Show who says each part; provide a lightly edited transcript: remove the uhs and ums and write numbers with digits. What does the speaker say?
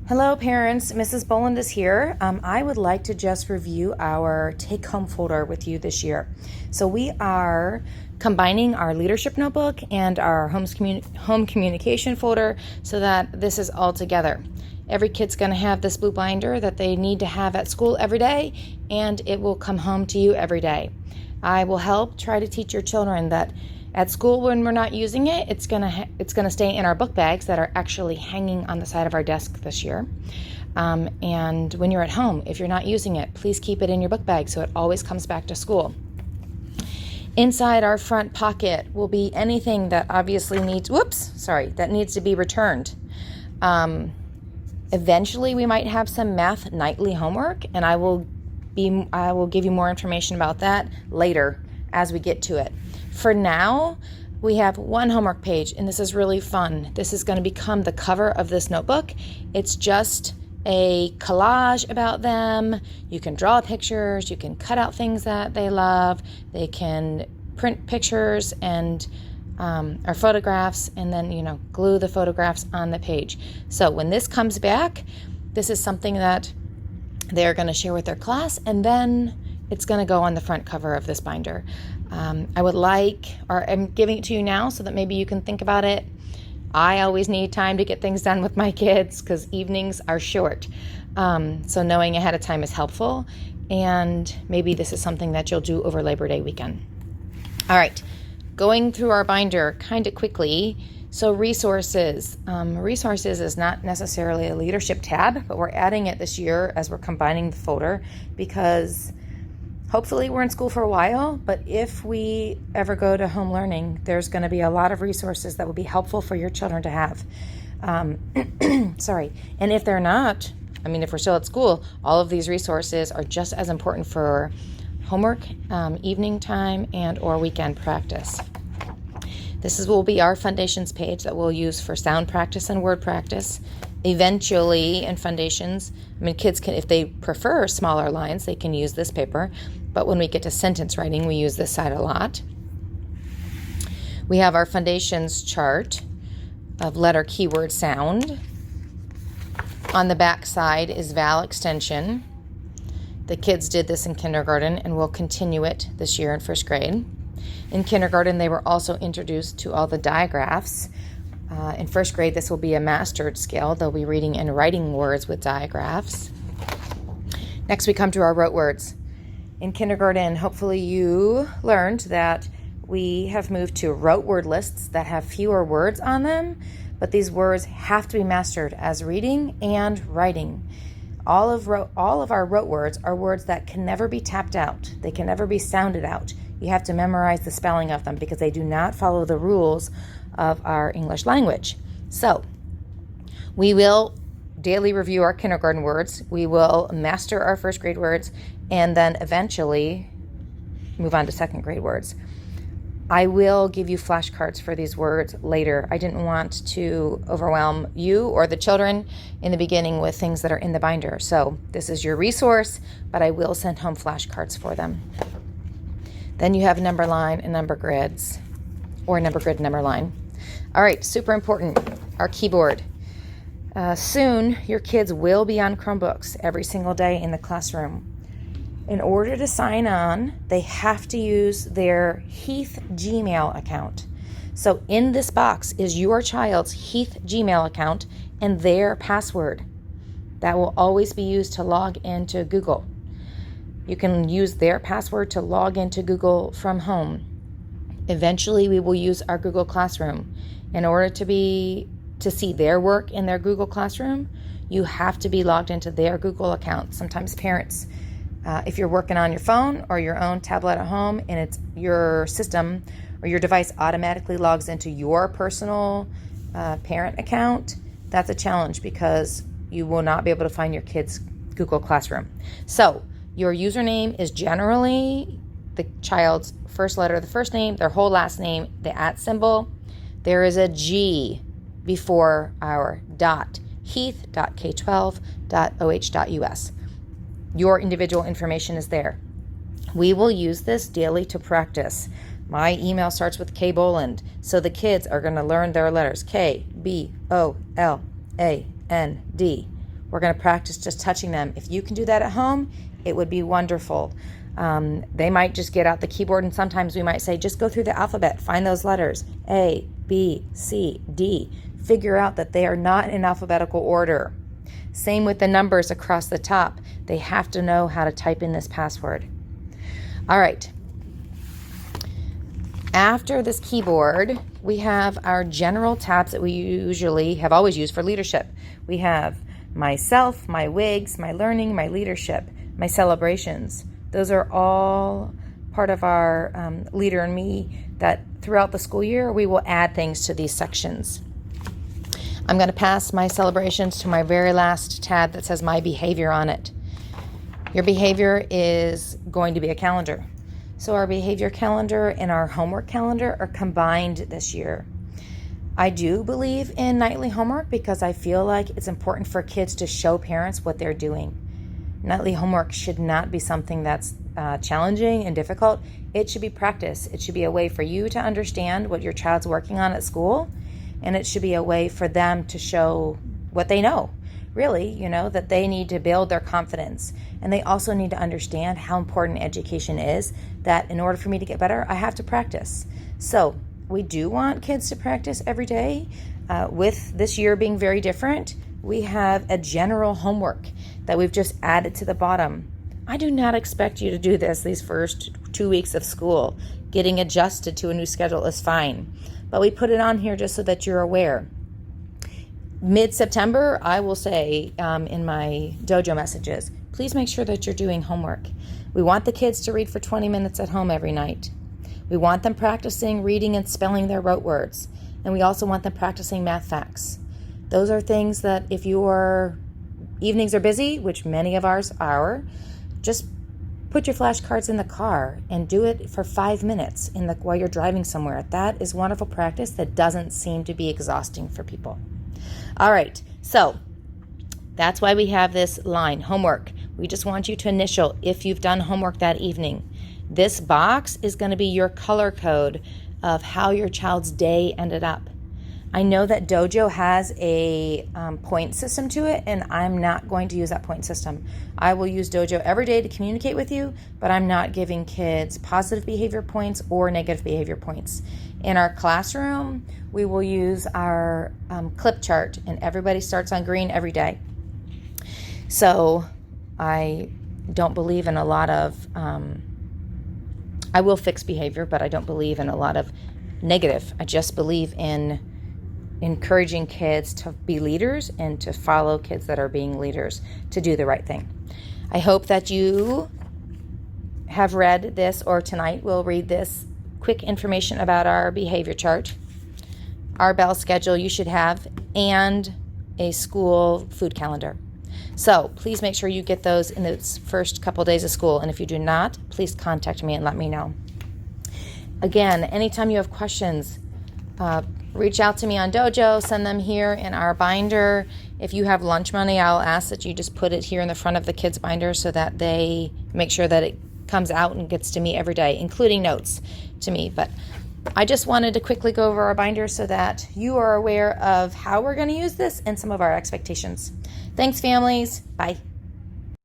Speaker 1: Hello parents, Mrs. Boland is here. I would like to just review our take-home folder with you this year. So we are combining our leadership notebook and our home communication folder so that this is all together. Every kid's going to have this blue binder that they need to have at school every day, and it will come home to you every day. I will help try to teach your children that at school, when we're not using it, it's gonna stay in our book bags that are actually hanging on the side of our desk this year. And when you're at home, if you're not using it, please keep it in your book bag so it always comes back to school. Inside our front pocket will be anything that obviously needs to be returned. Eventually, we might have some math nightly homework, and I will give you more information about that later as we get to it. For now, we have one homework page, and this is really fun. This is going to become the cover of this notebook. It's just a collage about them. You can draw pictures, you can cut out things that they love, they can print pictures and or photographs, and then glue the photographs on the page. So when this comes back, this is something that they're going to share with their class, and then it's going to go on the front cover of this binder. I'm giving it to you now so that maybe you can think about it. I always need time to get things done with my kids because evenings are short. So knowing ahead of time is helpful, and maybe this is something that you'll do over Labor Day weekend. All right, going through our binder kind of quickly. So resources. Resources is not necessarily a leadership tab, but we're adding it this year as we're combining the folder because hopefully we're in school for a while, but if we ever go to home learning, there's going to be a lot of resources that will be helpful for your children to have. And if they're not, if we're still at school, all of these resources are just as important for homework, evening time, and or weekend practice. This will be our foundations page that we'll use for sound practice and word practice. Eventually, in foundations, kids can, if they prefer smaller lines, they can use this paper. But when we get to sentence writing, we use this side a lot. We have our foundations chart of letter, keyword, sound. On the back side is vowel extension. The kids did this in kindergarten and will continue it this year in first grade. In kindergarten, they were also introduced to all the digraphs. In first grade, this will be a mastered skill. They'll be reading and writing words with digraphs. Next, we come to our rote words. In kindergarten, hopefully you learned that we have moved to rote word lists that have fewer words on them, but these words have to be mastered as reading and writing. All of our rote words are words that can never be tapped out. They can never be sounded out. You have to memorize the spelling of them because they do not follow the rules of our English language. So we will daily review our kindergarten words. We will master our first grade words and then eventually move on to second grade words. I will give you flashcards for these words later. I didn't want to overwhelm you or the children in the beginning with things that are in the binder. So this is your resource, but I will send home flashcards for them. Then you have number line and number grids, or number grid, number line. All right, super important, our keyboard. Soon, your kids will be on Chromebooks every single day in the classroom. In order to sign on, they have to use their Heath Gmail account. So in this box is your child's Heath Gmail account and their password. That will always be used to log into Google. You can use their password to log into Google from home. Eventually, we will use our Google Classroom. In order to see their work in their Google Classroom, you have to be logged into their Google account. Sometimes parents, if you're working on your phone or your own tablet at home and it's your system or your device automatically logs into your personal parent account, that's a challenge because you will not be able to find your kid's Google Classroom. So your username is generally the child's first letter of the first name, their whole last name, the @ symbol. There is a G before our dot, heath.k12.oh.us. Your individual information is there. We will use this daily to practice. My email starts with K Boland, so the kids are going to learn their letters. K, B, O, L, A, N, D. We're going to practice just touching them. If you can do that at home, it would be wonderful. They might just get out the keyboard, and sometimes we might say, just go through the alphabet, find those letters, A, B, C, D. Figure out that they are not in alphabetical order. Same with the numbers across the top. They have to know how to type in this password. All right. After this keyboard, we have our general tabs that we usually have always used for leadership. We have myself, my WIGs, my learning, my leadership, my celebrations. Those are all part of our Leader in Me that throughout the school year, we will add things to these sections. I'm going to pass my celebrations to my very last tab that says my behavior on it. Your behavior is going to be a calendar. So our behavior calendar and our homework calendar are combined this year. I do believe in nightly homework because I feel like it's important for kids to show parents what they're doing. Nightly homework should not be something that's challenging and difficult. It should be practice. It should be a way for you to understand what your child's working on at school, and it should be a way for them to show what they know. Really, that they need to build their confidence. And they also need to understand how important education is, that in order for me to get better, I have to practice. So we do want kids to practice every day. With this year being very different, we have a general homework that we've just added to the bottom. I do not expect you to do this these first 2 weeks of school. Getting adjusted to a new schedule is fine. But we put it on here just so that you're aware. Mid-September, I will say in my dojo messages, please make sure that you're doing homework. We want the kids to read for 20 minutes at home every night. We want them practicing reading and spelling their rote words. And we also want them practicing math facts. Those are things that if your evenings are busy, which many of ours are, just put your flashcards in the car and do it for 5 minutes while you're driving somewhere. That is wonderful practice that doesn't seem to be exhausting for people. All right, so that's why we have this line, homework. We just want you to initial if you've done homework that evening. This box is going to be your color code of how your child's day ended up. I know that Dojo has a point system to it, and I'm not going to use that point system. I will use Dojo every day to communicate with you, but I'm not giving kids positive behavior points or negative behavior points. In our classroom, we will use our clip chart, and everybody starts on green every day. So I don't believe in a lot of, I will fix behavior, but I don't believe in a lot of negative. I just believe in encouraging kids to be leaders and to follow kids that are being leaders to do the right thing. I hope that you have read this, or tonight we'll read this quick information about our behavior chart, our bell schedule you should have, and a school food calendar. So please make sure you get those in the first couple days of school. And if you do not, please contact me and let me know. Again, anytime you have questions, reach out to me on Dojo, send them here in our binder. If you have lunch money, I'll ask that you just put it here in the front of the kids' binder so that they make sure that it comes out and gets to me every day, including notes to me. But I just wanted to quickly go over our binder so that you are aware of how we're going to use this and some of our expectations. Thanks, families. Bye.